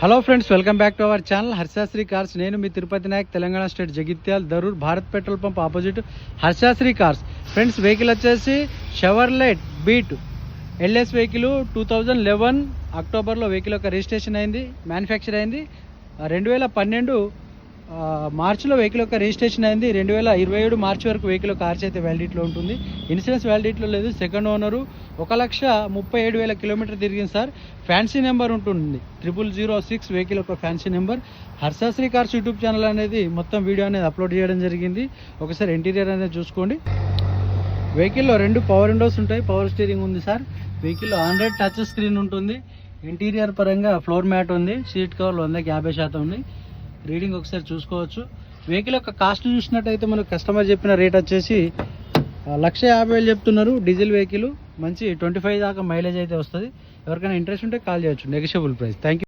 Hello friends, welcome back to our channel Harshasri cars. నేను మీ Tirupati Nayak, Telangana state, Jagtial, Dharur, Bharat petrol pump opposite Harshasri cars. Friends, vehicle వచ్చేసి Chevrolet Beat LS vehicle 2011 అక్టోబర్లో vehicle యొక్క registration అయింది, manufacture అయింది. 2012 మార్చిలో వెహికల్ యొక్క రిజిస్ట్రేషన్ అయింది. 2027 మార్చి వరకు వెహికల్ యొక్క ఆర్చ్ అయితే వ్యాలిడిటీలో ఉంటుంది. ఇన్సూరెన్స్ వ్యాలిడిటీలో లేదు. సెకండ్ ఓనరు 1,37,000 కిలోమీటర్ తిరిగింది సార్. ఫ్యాన్సీ నెంబర్ ఉంటుంది 0006 వెహికల్ యొక్క fancy number. Harsha Sri cars YouTube channel అనేది మొత్తం వీడియో అనేది అప్లోడ్ చేయడం జరిగింది. ఒకసారి ఇంటీరియర్ అనేది చూసుకోండి. వెహికల్లో 2 పవర్ విండోస్ ఉంటాయి, పవర్ స్టీరింగ్ ఉంది సార్. వెహికల్లో 100 టచ్ స్క్రీన్ ఉంటుంది. ఇంటీరియర్ పరంగా ఫ్లోర్ మ్యాట్ ఉంది. సీట్ కవర్లు 150% ఉంది. రీడింగ్ ఒకసారి చూసుకోవచ్చు. వెహికల్ యొక్క కాస్ట్ చూసినట్టయితే మనకు కస్టమర్ చెప్పిన రేట్ వచ్చేసి 1,50,000 చెప్తున్నారు. డీజిల్ వెహికల్ మంచి 25 దాకా మైలేజ్ అయితే వస్తుంది. ఎవరికైనా ఇంట్రెస్ట్ ఉంటే కాల్ చేయొచ్చు. Negotiable price. Thank you.